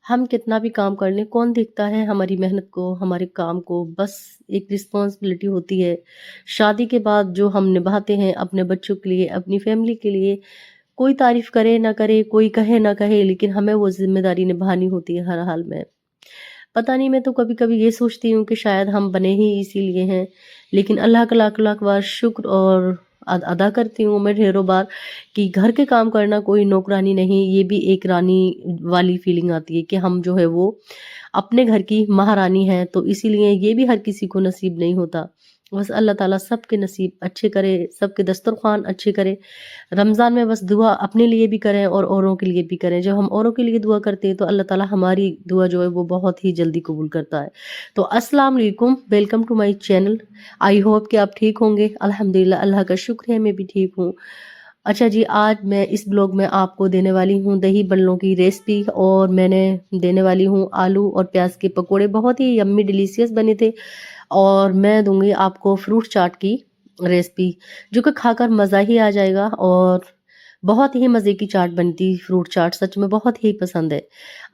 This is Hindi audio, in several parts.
हम कितना भी काम कर लें, कौन देखता है हमारी मेहनत को, हमारे काम को। बस एक रिस्पॉन्सिबिलिटी होती है। शादी के बाद जो हम निभाते हैं अपने बच्चों के लिए, अपनी फैमिली के लिए, कोई तारीफ़ करे ना करे, कोई कहे ना कहे, लेकिन हमें वो ज़िम्मेदारी निभानी होती है हर हाल में। पता नहीं, मैं तो कभी-कभी ये सोचती हूँ कि शायद हम बने ही इसीलिए हैं, लेकिन अल्लाह का लाख-लाख बार शुक्र और अदा करती हूँ मैं ढेरों बार कि घर के काम करना कोई नौकरानी नहीं, ये भी एक रानी वाली फीलिंग आती है कि हम जो है वो अपने घर की महारानी हैं, तो इसीलिए ये भी हर किसी को नसीब नहीं होता। बस अल्लाह ताला सबके नसीब अच्छे करे, सबके दस्तरख़्वान अच्छे करे। रमज़ान में बस दुआ अपने लिए भी करें और औरों के लिए भी करें। जब हम औरों के लिए दुआ करते हैं तो अल्लाह ताला हमारी दुआ जो है वो बहुत ही जल्दी कबूल करता है। तो अस्सलाम वालेकुम, welcome to my channel. I hope कि आप ठीक होंगे। अल्हम्दुलिल्लाह, अल्लाह का शुक्र है मैं भी ठीक हूँ। अच्छा जी, आज मैं इस ब्लॉग में आपको देने वाली हूँ दही बल्लों की रेसिपी, और मैंने देने वाली हूँ आलू और प्याज के पकोड़े। बहुत ही यम्मी डिलीशियस बने थे। और मैं दूंगी आपको फ्रूट चाट की रेसिपी, जो कि खाकर मज़ा ही आ जाएगा। और बहुत ही मज़े की चाट बनती, फ्रूट चाट सच में बहुत ही पसंद है।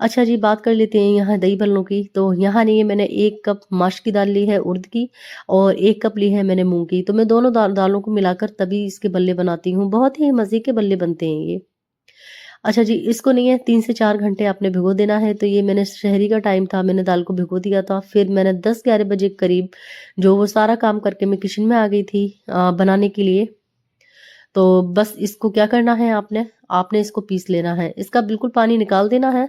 अच्छा जी, बात कर लेते हैं यहाँ दही बल्लों की। तो यहाँ नहीं है, मैंने 1 कप माश की दाल ली है उड़द की, और 1 कप ली है मैंने मूंग की। तो मैं दोनों दालों को मिलाकर तभी इसके बल्ले बनाती हूँ। बहुत ही मज़े के बल्ले बनते हैं ये। अच्छा जी, इसको नहीं है 3 से 4 घंटे आपने भिगो देना है। तो ये मैंने शहरी का टाइम था, मैंने दाल को भिगो दिया था। फिर मैंने 10-11 बजे के करीब जो वो सारा काम करके मैं किचन में आ गई थी बनाने के लिए। तो बस इसको क्या करना है, आपने आपने इसको पीस लेना है। इसका बिल्कुल पानी निकाल देना है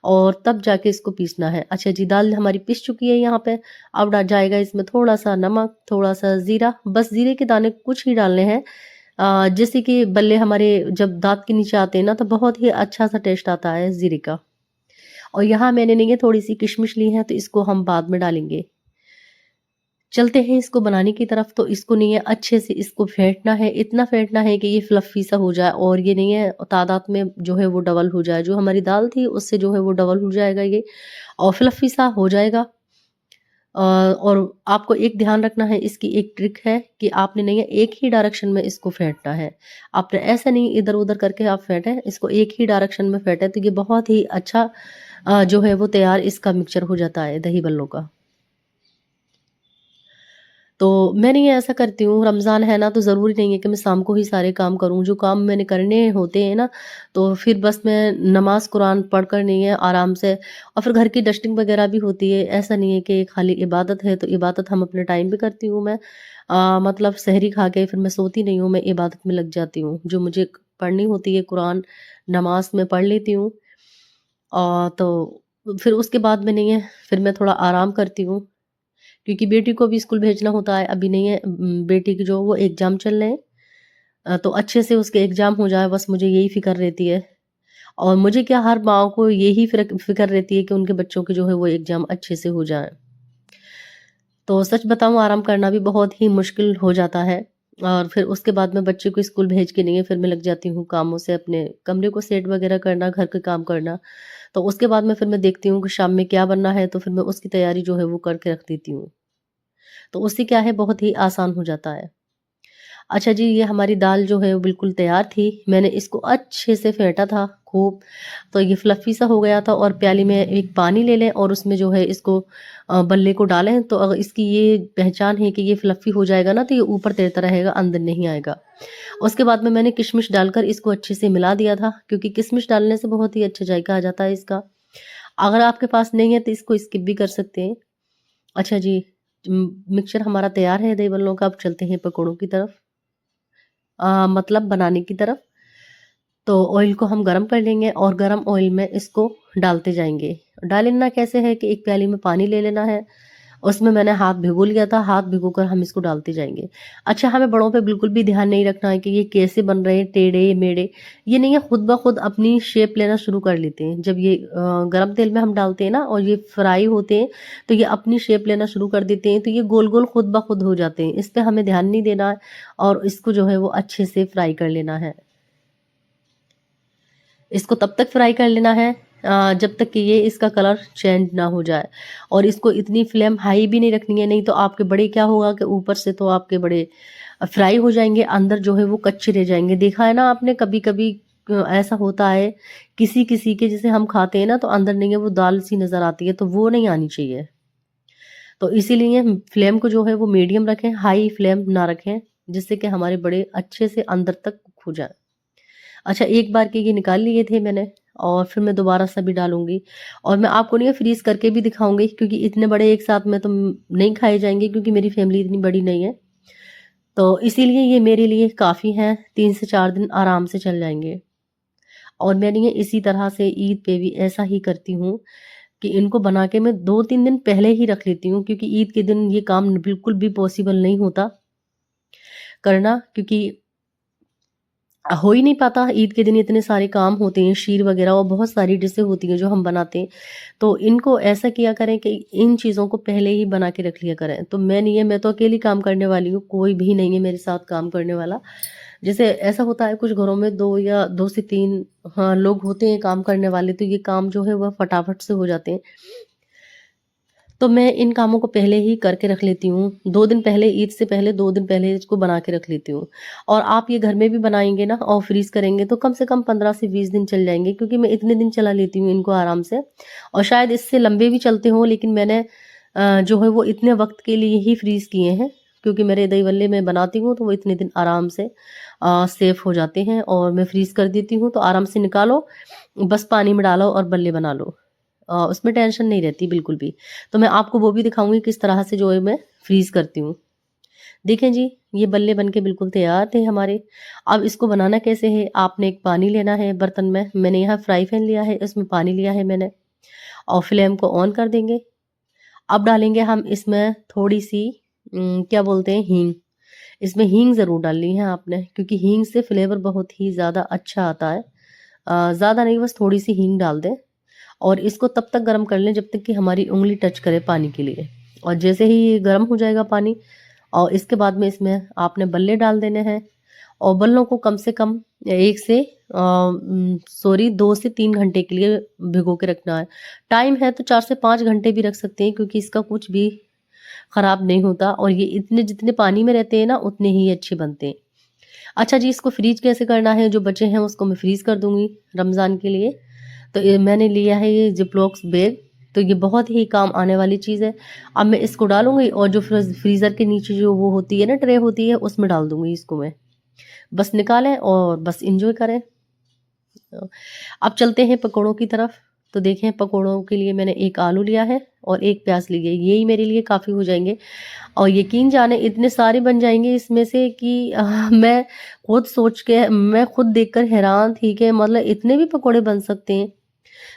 और तब जाके इसको पीसना है। अच्छा जी, दाल हमारी पिस चुकी है यहाँ पे। अब जाएगा इसमें थोड़ा-सा नमक, थोड़ा-सा ज़ीरा, बस ज़ीरे के दाने कुछ ही डालने हैं। जैसे कि बल्ले हमारे जब दाँत के नीचे आते हैं ना, तो बहुत ही अच्छा-सा टेस्ट आता है ज़ीरे का। और यहाँ मैंने नहीं है थोड़ी-सी किशमिश ली है, तो इसको हम बाद में डालेंगे। चलते हैं इसको बनाने की तरफ। तो इसको नहीं है अच्छे से इसको फेंटना है, इतना फेंटना है कि ये फ्लफ़ी सा हो जाए, और ये नहीं है तादाद में जो है वो डबल हो जाए। जो हमारी दाल थी उससे जो है वो डबल हो जाएगा ये, और फ्लफ़ी सा हो जाएगा। और आपको एक ध्यान रखना है, इसकी एक ट्रिक है कि आपने नहीं है एक ही डायरेक्शन में इसको फेंटना है। आपने ऐसा नहीं इधर-उधर करके आप फेंटें, इसको एक ही डायरेक्शन में फेंटें, तो ये बहुत ही अच्छा जो है वो तैयार इसका मिक्सचर हो जाता है दही बल्लों का। तो मैंने ये ऐसा करती हूँ, रमज़ान है ना, तो ज़रूरी नहीं है कि मैं शाम को ही सारे काम करूँ। जो काम मैंने करने होते हैं ना, तो फिर बस मैं नमाज़ कुरान पढ़कर नहीं है आराम से, और फिर घर की डस्टिंग वगैरह भी होती है। ऐसा नहीं है कि खाली इबादत है, तो इबादत हम अपने टाइम पे करती हूँ मैं। मतलब सहरी खा के फिर मैं सोती नहीं हूँ, मैं इबादत में लग जाती हूँ। जो मुझे पढ़नी होती है कुरान, नमाज़ मैं पढ़ लेती हूँ। तो फिर उसके बाद में नहीं है, फिर मैं थोड़ा आराम करती हूँ। क्योंकि बेटी को भी स्कूल भेजना होता है। अभी नहीं है बेटी की जो वो एग्ज़ाम चल रहे हैं, तो अच्छे से उसके एग्ज़ाम हो जाए, बस मुझे यही फ़िक्र रहती है। और मुझे क्या, हर माँ को यही फ़िक्र रहती है कि उनके बच्चों के जो है वो एग्ज़ाम अच्छे से हो जाएँ। तो सच बताऊँ, आराम करना भी बहुत ही मुश्किल हो जाता है। और फिर उसके बाद मैं बच्चे को स्कूल भेज के नहीं है, फिर मैं लग जाती हूँ कामों से, अपने कमरे को सेट वगैरह करना, घर के काम करना। तो उसके बाद में फिर मैं देखती हूँ कि शाम में क्या बनना है, तो फिर मैं उसकी तैयारी जो है वो करके रख देती हूँ। तो उससे क्या है, बहुत ही आसान हो जाता है। अच्छा जी, ये हमारी दाल जो है वो बिल्कुल तैयार थी। मैंने इसको अच्छे से फेंटा था खूब, तो ये फ्लफ़ी सा हो गया था। और प्याली में एक पानी ले लें और उसमें जो है इसको बल्ले को डालें। तो अगर इसकी ये पहचान है कि ये फ्लफ़ी हो जाएगा ना, तो ये ऊपर तैरता रहेगा, अंदर नहीं आएगा। उसके बाद में मैंने किशमिश डालकर इसको अच्छे से मिला दिया था, क्योंकि किशमिश डालने से बहुत ही अच्छा जायका आ जाता है इसका। अगर आपके पास नहीं है तो इसको स्किप भी कर सकते हैं। अच्छा जी, मिक्सचर हमारा तैयार है दही बल्लों का। अब चलते हैं पकौड़ों की तरफ, मतलब बनाने की तरफ। तो ऑयल को हम गरम कर लेंगे और गरम ऑयल में इसको डालते जाएंगे। डालना कैसे है कि एक प्याली में पानी ले लेना है, उसमें मैंने हाथ भिगो लिया था, हाथ भिगोकर हम इसको डालते जाएंगे। अच्छा, हमें बड़ों पे बिल्कुल भी ध्यान नहीं रखना है कि ये कैसे बन रहे हैं, टेढ़े मेढ़े। ये नहीं है, खुद ब खुद अपनी शेप लेना शुरू कर लेते हैं। जब ये गरम तेल में हम डालते हैं ना और ये फ्राई होते हैं, तो ये अपनी शेप लेना शुरू कर देते हैं। तो ये गोल गोल खुद ब खुद हो जाते हैं। इस पर हमें ध्यान नहीं देना है, और इसको जो है वो अच्छे से फ्राई कर लेना है। इसको तब तक फ्राई कर लेना है जब तक कि ये इसका कलर चेंज ना हो जाए। और इसको इतनी फ्लेम हाई भी नहीं रखनी है, नहीं तो आपके बड़े क्या होगा कि ऊपर से तो आपके बड़े फ्राई हो जाएंगे, अंदर जो है वो कच्चे रह जाएंगे। देखा है ना आपने कभी कभी ऐसा होता है किसी-किसी के, जैसे हम खाते हैं ना तो अंदर नहीं है वो दाल सी नज़र आती है, तो वो नहीं आनी चाहिए। तो इसीलिए फ्लेम को जो है वो मीडियम रखें, हाई फ्लेम ना रखें, जिससे कि हमारे बड़े अच्छे से अंदर तक कुक हो जाए। अच्छा, एक बार के ये निकाल लिए थे मैंने, और फिर मैं दोबारा से भी डालूँगी, और मैं आपको नहीं फ्रीज़ करके भी दिखाऊँगी, क्योंकि इतने बड़े एक साथ में तो नहीं खाए जाएँगे, क्योंकि मेरी फैमिली इतनी बड़ी नहीं है। तो इसीलिए ये मेरे लिए काफ़ी हैं, 3 से 4 दिन आराम से चल जाएँगे। और मैंने ये इसी तरह से ईद पे भी ऐसा ही करती हूँ कि इनको बना के मैं 2-3 दिन पहले ही रख लेती हूँ, क्योंकि ईद के दिन ये काम बिल्कुल भी पॉसिबल नहीं होता करना, क्योंकि हो ही नहीं पाता। ईद के दिन इतने सारे काम होते हैं, शीर वगैरह और बहुत सारी डिशें होती हैं जो हम बनाते हैं। तो इनको ऐसा किया करें कि इन चीज़ों को पहले ही बना के रख लिया करें। तो मैं नहीं है, मैं तो अकेली काम करने वाली हूँ, कोई भी नहीं है मेरे साथ काम करने वाला। जैसे ऐसा होता है कुछ घरों में 2 या 2 से 3 हाँ, लोग होते हैं काम करने वाले, तो ये काम जो है वह फटाफट से हो जाते हैं। तो मैं इन कामों को पहले ही करके रख लेती हूँ। 2 दिन पहले, ईद से पहले 2 दिन पहले इसको बना के रख लेती हूँ। और आप ये घर में भी बनाएँगे ना और फ्रीज़ करेंगे तो कम से कम 15 से 20 दिन चल जाएँगे, क्योंकि मैं इतने दिन चला लेती हूँ इनको आराम से। और शायद इससे लंबे भी चलते हों, लेकिन मैंने जो है वो इतने वक़्त के लिए ही फ्रीज़ किए हैं, क्योंकि मेरे दही बल्ले मैं बनाती हूँ तो वो इतने दिन आराम से सेफ हो जाते हैं, और मैं फ्रीज़ कर देती हूँ तो आराम से निकालो, बस पानी में डालो और बल्ले बना लो। उसमें टेंशन नहीं रहती बिल्कुल भी। तो मैं आपको वो भी दिखाऊँगी किस तरह से जो है मैं फ्रीज़ करती हूँ। देखें जी, ये बल्ले बन के बिल्कुल तैयार थे हमारे। अब इसको बनाना कैसे है, आपने एक पानी लेना है बर्तन में, मैंने यहाँ फ्राई पैन लिया है, इसमें पानी लिया है मैंने, और फ्लेम को ऑन कर देंगे। अब डालेंगे हम इसमें थोड़ी-सी क्या बोलते हैं, हींग। इसमें हींग ज़रूर डालनी है आपने, क्योंकि हींग से फ्लेवर बहुत ही ज़्यादा अच्छा आता है। ज़्यादा नहीं, बस थोड़ी-सी हींग डाल दें, और इसको तब तक गर्म कर लें जब तक कि हमारी उंगली टच करे पानी के लिए। और जैसे ही ये गर्म हो जाएगा पानी, और इसके बाद में इसमें आपने बल्ले डाल देने हैं, और बल्लों को कम से कम 1 से 2 से 3 घंटे के लिए भिगो के रखना है। टाइम है तो 4 से 5 घंटे भी रख सकते हैं, क्योंकि इसका कुछ भी ख़राब नहीं होता, और ये इतने जितने पानी में रहते हैं ना उतने ही अच्छे बनते हैं। अच्छा जी, इसको फ्रीज़ कैसे करना है, जो बचे हैं उसको मैं फ्रीज़ कर दूँगी रमज़ान के लिए। तो ये मैंने लिया है ये ज़िप्लॉक्स बैग, तो ये बहुत ही काम आने वाली चीज़ है। अब मैं इसको डालूँगी, और जो फ्रीज़र के नीचे जो वो होती है ना, ट्रे होती है, उसमें डाल दूँगी इसको मैं। बस निकालें और बस एन्जॉय करें। अब चलते हैं पकौड़ों की तरफ। तो देखें, पकौड़ों के लिए मैंने 1 आलू लिया है और 1 प्याज़ ली है, यही मेरे लिए काफ़ी हो जाएँगे। और यकीन जाने इतने सारे बन जाएँगे इसमें से कि मैं खुद देखकर हैरान थी कि मतलब इतने भी पकौड़े बन सकते हैं।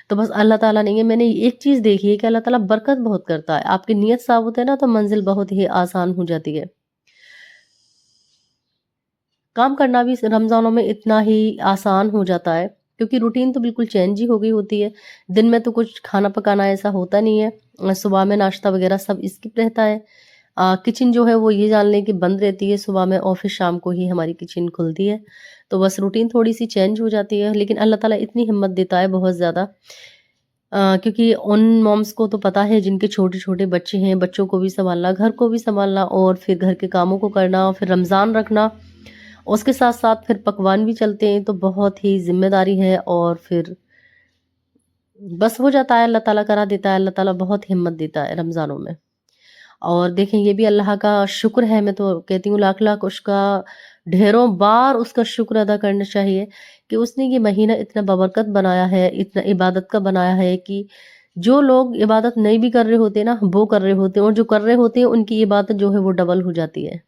तो बस अल्लाह ताला नहीं है, मैंने एक चीज़ देखी है कि अल्लाह ताला बरकत बहुत करता है। आपकी नीयत साबुत है ना, तो मंज़िल बहुत ही आसान हो जाती है। काम करना भी रमज़ानों में इतना ही आसान हो जाता है, क्योंकि रूटीन तो बिल्कुल चेंज ही हो गई होती है। दिन में तो कुछ खाना पकाना ऐसा होता नहीं है। सुबह में नाश्ता वग़ैरह सब स्किप रहता है। किचन जो है वो ये जान लें कि बंद रहती है सुबह में, और फिर शाम को ही हमारी किचन खुलती है। तो बस रूटीन थोड़ी-सी चेंज हो जाती है, लेकिन अल्लाह ताला इतनी हिम्मत देता है बहुत ज़्यादा, क्योंकि उन मॉम्स को तो पता है जिनके छोटे-छोटे बच्चे हैं, बच्चों को भी सँभालना, घर को भी सँभालना, और फिर घर के कामों को करना, और फिर रमज़ान रखना। उसके साथ-साथ फिर पकवान भी चलते हैं, तो बहुत ही ज़िम्मेदारी है, और फिर बस हो जाता है, अल्लाह ताला करा देता है, अल्लाह ताला बहुत हिम्मत देता है रमज़ानों में। और देखें, ये भी अल्लाह का शुक्र है, मैं तो कहती हूँ लाख-लाख उसका, ढेरों बार उसका शुक्र अदा करना चाहिए कि उसने ये महीना इतना बाबरकत बनाया है, इतना इबादत का बनाया है कि जो लोग इबादत नहीं भी कर रहे होते ना, वो कर रहे होते हैं, और जो कर रहे होते हैं उनकी इबादत जो है वो डबल हो जाती है।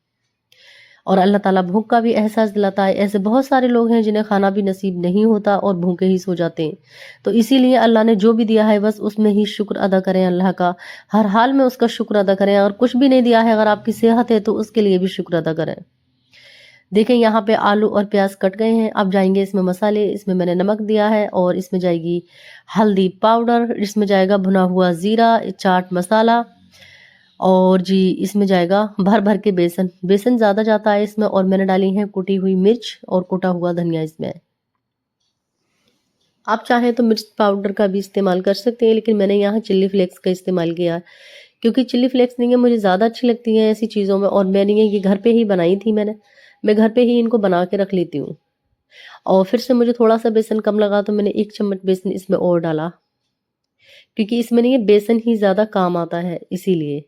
और अल्लाह ताला भूख का भी एहसास दिलाता है। ऐसे बहुत सारे लोग हैं जिन्हें खाना भी नसीब नहीं होता और भूखे ही सो जाते हैं। तो इसीलिए अल्लाह ने जो भी दिया है बस उसमें ही शुक्र अदा करें अल्लाह का। हर हाल में उसका शुक्र अदा करें, और कुछ भी नहीं दिया है, अगर आपकी सेहत है तो उसके लिए भी शुक्र अदा करें। देखें, यहाँ पे आलू और प्याज कट गए हैं। अब जाएँगे इसमें मसाले। इसमें मैंने नमक दिया है, और इसमें जाएगी हल्दी पाउडर, इसमें जाएगा भुना हुआ ज़ीरा, चाट मसाला, और जी इसमें जाएगा भर-भर के बेसन। बेसन ज़्यादा जाता है इसमें, और मैंने डाली है कुटी हुई मिर्च और कुटा हुआ धनिया इसमें। आप चाहें तो मिर्च पाउडर का भी इस्तेमाल कर सकते हैं, लेकिन मैंने यहाँ चिल्ली फ्लेक्स का इस्तेमाल किया है, क्योंकि चिल्ली फ्लेक्स नहीं है, मुझे ज़्यादा अच्छी लगती हैं ऐसी चीज़ों में, और मैंने ये घर पे ही बनाई थी मैंने। मैं घर पे ही इनको बना के रख लेती हूँ। और फिर से मुझे थोड़ा-सा बेसन कम लगा तो मैंने 1 चम्मच बेसन इसमें और डाला, क्योंकि इसमें नहीं है बेसन ही ज़्यादा काम आता है इसीलिए।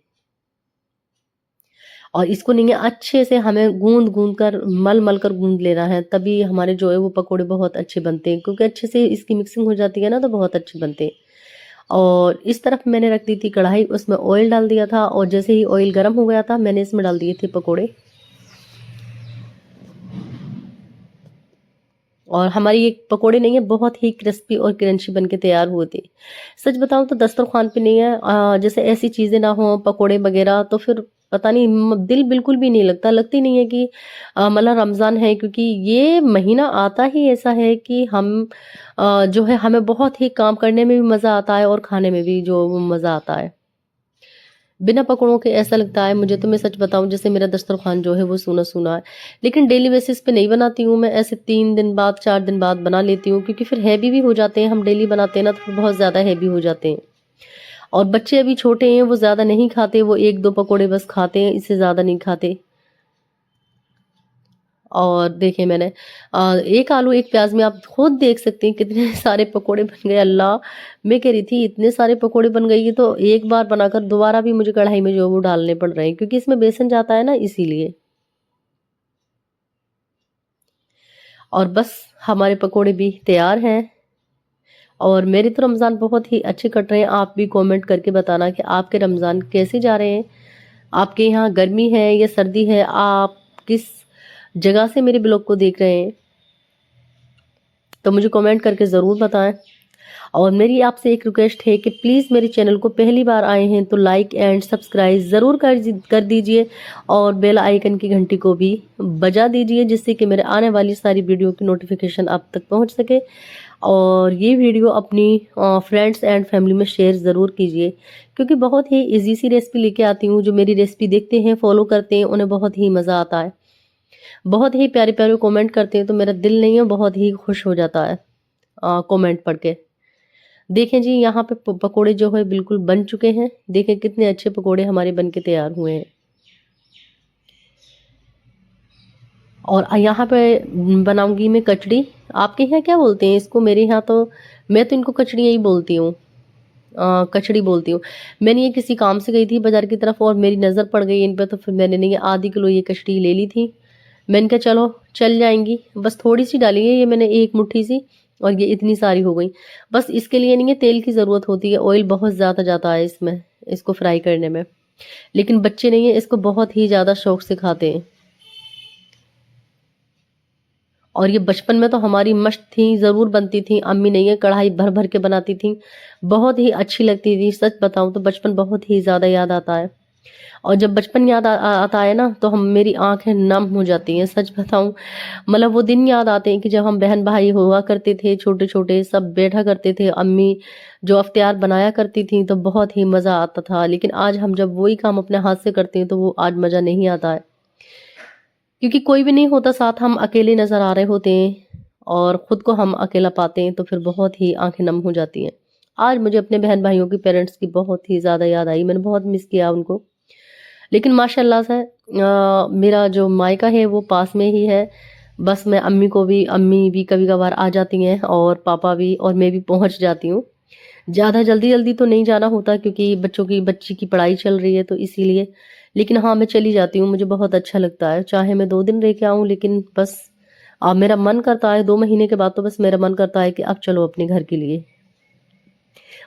और इसको नहीं है अच्छे से हमें गूँद-गूँद कर मल-मल कर गूँद लेना है, तभी हमारे जो है वो पकोड़े बहुत अच्छे बनते हैं, क्योंकि अच्छे से इसकी मिक्सिंग हो जाती है ना तो बहुत अच्छे बनते हैं। और इस तरफ मैंने रख दी थी कढ़ाई, उसमें ऑयल डाल दिया था और जैसे ही ऑयल गरम हो गया था मैंने इसमें डाल दिए थे पकोड़े। और हमारी ये पकोड़े नहीं है बहुत ही क्रिस्पी और क्रंची बन के तैयार हुए थे। सच बताऊँ तो दस्तरख़्वान पे नहीं है जैसे ऐसी चीज़ें ना हों पकोड़े वग़ैरह तो फिर पता नहीं दिल बिल्कुल भी नहीं लगता। लगता ही नहीं है कि मतलब रमज़ान है, क्योंकि ये महीना आता ही ऐसा है कि हम जो है हमें बहुत ही काम करने में भी मज़ा आता है और खाने में भी जो मज़ा आता है। बिना पकौड़ों के ऐसा लगता है मुझे, तो मैं सच बताऊँ जैसे मेरा दस्तरख़्वान जो है वो सूना-सूना है। लेकिन डेली बेसिस पे नहीं बनाती हूँ मैं, ऐसे 3 दिन बाद 4 दिन बाद बना लेती हूँ, क्योंकि फिर हैवी भी हो जाते हैं। हम डेली बनाते हैं ना तो फिर बहुत ज़्यादा हैवी हो जाते हैं। और बच्चे अभी छोटे हैं, वो ज़्यादा नहीं खाते, वो 1-2 पकौड़े बस खाते हैं, इससे ज़्यादा नहीं खाते। और देखिए मैंने 1 आलू 1 प्याज़ में आप खुद देख सकते हैं कितने सारे पकोड़े बन गए। अल्लाह! मैं कह रही थी इतने सारे पकोड़े बन गए, ये तो एक बार बनाकर दोबारा भी मुझे कढ़ाई में जो है वो डालने पड़ रहे हैं, क्योंकि इसमें बेसन जाता है ना इसीलिए। और बस हमारे पकोड़े भी तैयार हैं और मेरे तो रमज़ान बहुत ही अच्छे कट रहे हैं। आप भी कमेंट करके बताना कि आपके रमज़ान कैसे जा रहे हैं? आपके यहाँ गर्मी है या सर्दी है? आप किस जगह से मेरे ब्लॉग को देख रहे हैं? तो मुझे कमेंट करके ज़रूर बताएं। और मेरी आपसे एक रिक्वेस्ट है कि प्लीज़ मेरे चैनल को पहली बार आए हैं तो लाइक एंड सब्सक्राइब ज़रूर कर दीजिए और बेल आइकन की घंटी को भी बजा दीजिए, जिससे कि मेरे आने वाली सारी वीडियो की नोटिफिकेशन आप तक पहुंच सके। और ये वीडियो अपनी फ्रेंड्स एंड फैमिली में शेयर ज़रूर कीजिए, क्योंकि बहुत ही ईजी सी रेसिपी लेके आती हूँ। जो मेरी रेसिपी देखते हैं फॉलो करते हैं उन्हें बहुत ही मज़ा आता है, बहुत ही प्यारे प्यारे कमेंट करते हैं, तो मेरा दिल नहीं है बहुत ही खुश हो जाता है कमेंट पढ़ के। देखें जी यहाँ पे पकोड़े जो है बिल्कुल बन चुके हैं। देखें कितने अच्छे पकोड़े हमारे बन के तैयार हुए हैं। और यहाँ पे बनाऊंगी मैं कचड़ी। आपके यहाँ क्या बोलते हैं इसको? मेरे यहाँ तो मैं तो इनको कचड़ी ही बोलती हूँ, कचड़ी बोलती हूँ। मैंने ये किसी काम से गई थी बाजार की तरफ और मेरी नज़र पड़ गई इन पे, तो फिर मैंने नहीं आधी किलो ये कचड़ी ले ली थी। मैंने कहा चलो चल जाएंगी, बस थोड़ी सी डाली है ये मैंने, एक मुट्ठी सी, और ये इतनी सारी हो गई। बस इसके लिए नहीं है तेल की ज़रूरत होती है, ऑयल बहुत ज़्यादा जाता है इसमें, इसको फ्राई करने में। लेकिन बच्चे नहीं है इसको बहुत ही ज़्यादा शौक से खाते हैं। और ये बचपन में तो हमारी मस्त थी, ज़रूर बनती थी। अम्मी नहीं है कढ़ाई भर भर के बनाती थी, बहुत ही अच्छी लगती थी। सच बताऊं तो बचपन बहुत ही ज़्यादा याद आता है। और जब बचपन याद आता है ना तो हम मेरी आंखें नम हो जाती हैं। सच बताऊं मतलब वो दिन याद आते हैं कि जब हम बहन भाई हुआ करते थे, छोटे छोटे सब बैठा करते थे, अम्मी जो अफ्तार बनाया करती थी तो बहुत ही मज़ा आता था। लेकिन आज हम जब वही काम अपने हाथ से करते हैं तो वो आज मज़ा नहीं आता है, क्योंकि कोई भी नहीं होता साथ, हम अकेले नज़र आ रहे होते हैं और ख़ुद को हम अकेला पाते हैं तो फिर बहुत ही आंखें नम हो जाती हैं। आज मुझे अपने बहन भाइयों की पेरेंट्स की बहुत ही ज़्यादा याद आई, मैंने बहुत मिस किया उनको। लेकिन माशाल्लाह से मेरा जो मायका है वो पास में ही है। बस मैं अम्मी भी कभी कभार आ जाती हैं और पापा भी, और मैं भी पहुंच जाती हूँ। ज़्यादा जल्दी जल्दी तो नहीं जाना होता क्योंकि बच्ची की पढ़ाई चल रही है तो इसीलिए। लेकिन हाँ मैं चली जाती हूँ, मुझे बहुत अच्छा लगता है, चाहे मैं 2 दिन रह के आऊँ। लेकिन बस मेरा मन करता है 2 महीने के बाद, तो बस मेरा मन करता है कि अब चलो अपने घर के लिए।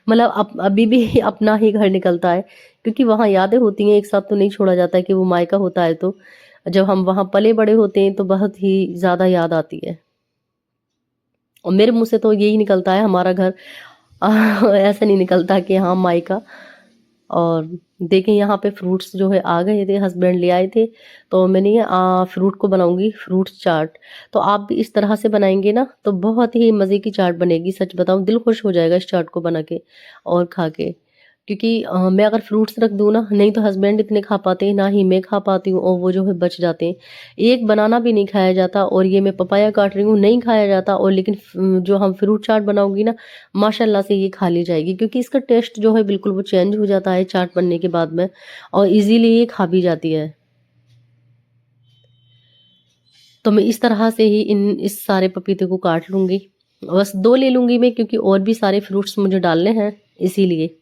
मतलब अभी भी अपना ही घर निकलता है, क्योंकि वहाँ यादें होती हैं, एक साथ तो नहीं छोड़ा जाता है कि वो मायका होता है। तो जब हम वहाँ पले बड़े होते हैं तो बहुत ही ज़्यादा याद आती है। और मेरे मुंह से तो यही निकलता है हमारा घर। ऐसा नहीं निकलता कि हाँ मायका। और देखें यहाँ पे फ्रूट्स जो है आ गए थे, हस्बैंड ले आए थे, तो मैंने ये फ्रूट को बनाऊंगी फ्रूट चाट। तो आप भी इस तरह से बनाएंगे ना तो बहुत ही मज़े की चाट बनेगी। सच बताऊं दिल खुश हो जाएगा इस चाट को बना के और खा के, क्योंकि मैं अगर फ्रूट्स रख दूँ ना, नहीं तो हस्बैंड इतने खा पाते हैं ना ही मैं खा पाती हूँ, और वो जो है बच जाते हैं। एक बनाना भी नहीं खाया जाता, और ये मैं पपाया काट रही हूँ नहीं खाया जाता। और लेकिन जो हम फ्रूट चाट बनाऊंगी ना, माशाल्लाह से ये खा ली जाएगी, क्योंकि इसका टेस्ट जो है बिल्कुल वो चेंज हो जाता है चाट बनने के बाद में, और इजीली ये खा भी जाती है। तो मैं इस तरह से ही इस सारे पपीते को काट लूँगी। बस 2 ले लूँगी मैं, क्योंकि और भी सारे फ्रूट्स मुझे डालने हैं इसीलिए।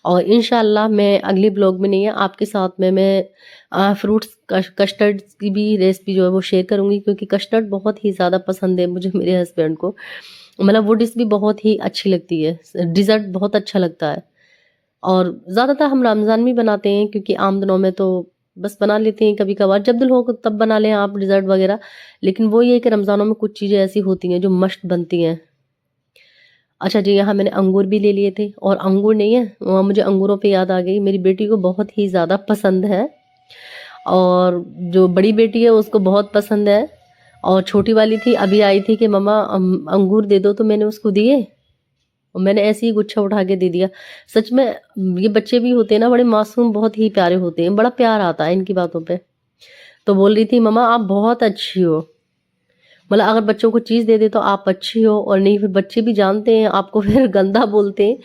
और इंशाल्लाह मैं अगले ब्लॉग में नहीं है आपके साथ में मैं फ्रूट्स कस्टर्ड की भी रेसिपी जो है वो शेयर करूँगी, क्योंकि कस्टर्ड बहुत ही ज़्यादा पसंद है मुझे, मेरे हस्बैंड को। मतलब वो डिश भी बहुत ही अच्छी लगती है, डिज़र्ट बहुत अच्छा लगता है। और ज़्यादातर हम रमज़ान में बनाते हैं, क्योंकि आम दिनों में तो बस बना लेते हैं कभी-कभार, जब दिल हो तब बना लें आप डिज़र्ट वगैरह। लेकिन वो ये है कि रमज़ानों में कुछ चीज़ें ऐसी होती हैं जो मस्ट बनती हैं। अच्छा जी, यहाँ मैंने अंगूर भी ले लिए थे, और अंगूर नहीं है, मुझे अंगूरों पे याद आ गई, मेरी बेटी को बहुत ही ज़्यादा पसंद है, और जो बड़ी बेटी है उसको बहुत पसंद है, और छोटी वाली थी अभी आई थी कि मम्मा अंगूर दे दो, तो मैंने उसको दिए, और मैंने ऐसे ही गुच्छा उठा के दे दिया। सच में ये बच्चे भी होते हैं ना, बड़े मासूम, बहुत ही प्यारे होते हैं, बड़ा प्यार आता है इनकी बातों पे। तो बोल रही थी मम्मा आप बहुत अच्छी हो। मतलब अगर बच्चों को चीज़ दे दे तो आप अच्छी हो, और नहीं फिर बच्चे भी जानते हैं आपको फिर गंदा बोलते हैं,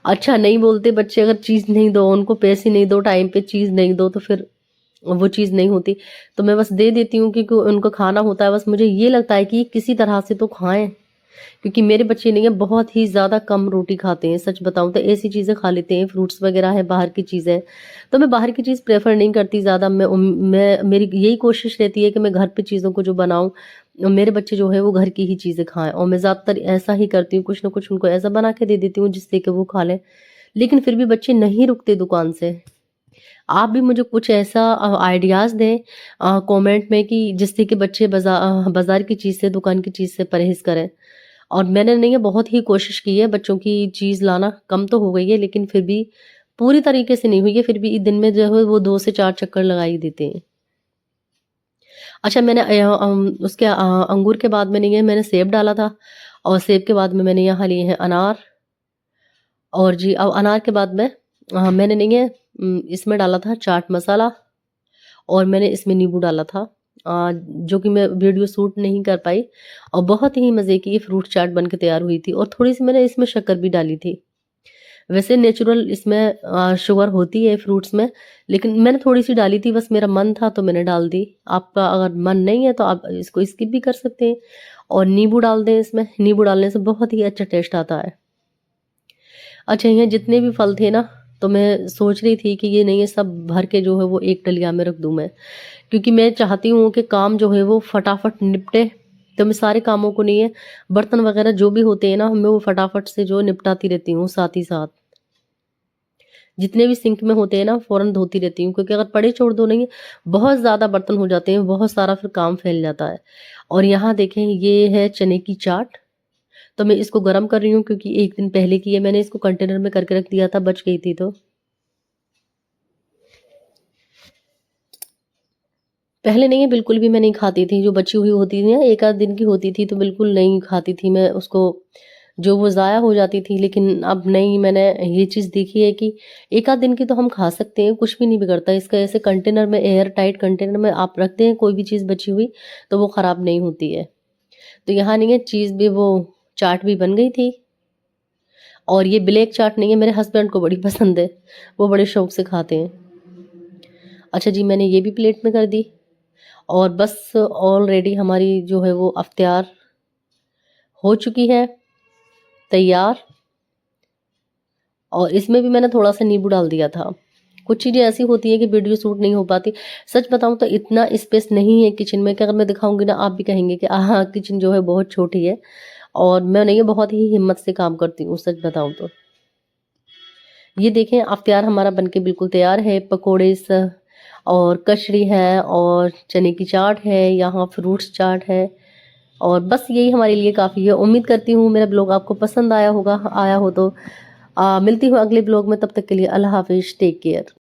अच्छा नहीं बोलते बच्चे। अगर चीज़ नहीं दो उनको, पैसे नहीं दो, टाइम पे चीज़ नहीं दो, तो फिर वो चीज़ नहीं होती। तो मैं बस दे देती हूँ, क्योंकि उनको खाना होता है। बस मुझे ये लगता है कि किसी तरह से तो खाएं, क्योंकि मेरे बच्चे नहीं है, बहुत ही ज़्यादा कम रोटी खाते हैं। सच बताऊँ तो ऐसी चीज़ें खा लेते हैं, फ्रूट्स वगैरह है, बाहर की चीज़ें। तो मैं बाहर की चीज़ प्रेफर नहीं करती ज़्यादा। मैं मेरी यही कोशिश रहती है कि मैं घर पे चीज़ों को जो बनाऊँ, मेरे बच्चे जो है वो घर की ही चीज़ें खाएं, और मैं ज़्यादातर ऐसा ही करती हूँ, कुछ ना कुछ उनको ऐसा बना के दे देती हूँ जिससे कि वो खा लें। लेकिन फिर भी बच्चे नहीं रुकते दुकान से। आप भी मुझे कुछ ऐसा आइडियाज़ दें कमेंट में, कि जिससे कि बच्चे बाज़ार की चीज़ से, दुकान की चीज़ से परहेज़ करें। और मैंने नहीं है, बहुत ही कोशिश की है बच्चों की चीज़ लाना, कम तो हो गई है लेकिन फिर भी पूरी तरीके से नहीं हुई है, फिर भी दिन में जो है वो 2 से 4 चक्कर लगा ही देते हैं। अच्छा, मैंने उसके अंगूर के बाद में नहीं है, मैंने सेब डाला था, और सेब के बाद में मैंने यहाँ लिए हैं अनार। और जी अब अनार के बाद में मैंने नहीं है इसमें डाला था चाट मसाला, और मैंने इसमें नींबू डाला था, जो कि मैं वीडियो शूट नहीं कर पाई, और बहुत ही मज़े की ये फ्रूट चाट बन के तैयार हुई थी। और थोड़ी सी मैंने इसमें शक्कर भी डाली थी। वैसे नेचुरल इसमें शुगर होती है फ्रूट्स में, लेकिन मैंने थोड़ी सी डाली थी, बस मेरा मन था तो मैंने डाल दी। आपका अगर मन नहीं है तो आप इसको स्किप भी कर सकते हैं, और नींबू डाल दें इसमें। नींबू डालने से बहुत ही अच्छा टेस्ट आता है। अच्छा, ये जितने भी फल थे ना, तो मैं सोच रही थी कि ये नहीं है, सब भर के जो है वो एक डलिया में रख दूं मैं, क्योंकि मैं चाहती हूँ कि काम जो है वो फटाफट निपटे। तो मैं सारे कामों को नहीं है, बर्तन वगैरह जो भी होते हैं ना, मैं वो फटाफट से जो निपटाती रहती हूँ, साथ ही साथ जितने भी सिंक में होते हैं ना फ़ौरन धोती रहती हूँ, क्योंकि अगर पड़े छोड़ दो नहीं, बहुत ज़्यादा बर्तन हो जाते हैं, बहुत सारा फिर काम फैल जाता है। और यहाँ देखें, ये है चने की चाट। तो मैं इसको गरम कर रही हूँ, क्योंकि एक दिन पहले की है, मैंने इसको कंटेनर में करके रख दिया था, बच गई थी तो। पहले नहीं है, बिल्कुल भी मैं नहीं खाती थी, जो बची हुई होती थी ना, एक आध दिन की होती थी, तो बिल्कुल नहीं खाती थी मैं उसको, जो वो ज़ाया हो जाती थी। लेकिन अब नहीं, मैंने ये चीज़ देखी है कि एक आध दिन की तो हम खा सकते हैं, कुछ भी नहीं बिगड़ता इसका। ऐसे कंटेनर में, एयर टाइट कंटेनर में आप रखते हैं कोई भी चीज़ बची हुई, तो वो ख़राब नहीं होती है। तो यहाँ नहीं है, चीज़ भी वो चाट भी बन गई थी। और ये ब्लैक चाट नहीं है, मेरे हस्बैंड को बड़ी पसंद है, वो बड़े शौक से खाते हैं। अच्छा जी, मैंने ये भी प्लेट में कर दी, और बस ऑलरेडी हमारी जो है वो अफ्तार हो चुकी है तैयार। और इसमें भी मैंने थोड़ा सा नींबू डाल दिया था। कुछ चीज़ें ऐसी होती हैं कि वीडियो शूट नहीं हो पाती। सच बताऊं तो इतना स्पेस नहीं है किचन में कि अगर मैं दिखाऊंगी ना, आप भी कहेंगे कि हाँ, किचन जो है बहुत छोटी है। और मैं नहीं, बहुत ही हिम्मत से काम करती हूँ, सच बताऊं तो। ये देखें, अफ्तार हमारा बनके बिल्कुल तैयार है। पकोड़े और कचड़ी है, और चने की चाट है, यहाँ फ्रूट्स चाट है, और बस यही हमारे लिए काफ़ी है। उम्मीद करती हूँ मेरा ब्लॉग आपको पसंद आया होगा, आया हो तो मिलती हूँ अगले ब्लॉग में। तब तक के लिए अल्लाह हाफिज़, टेक केयर।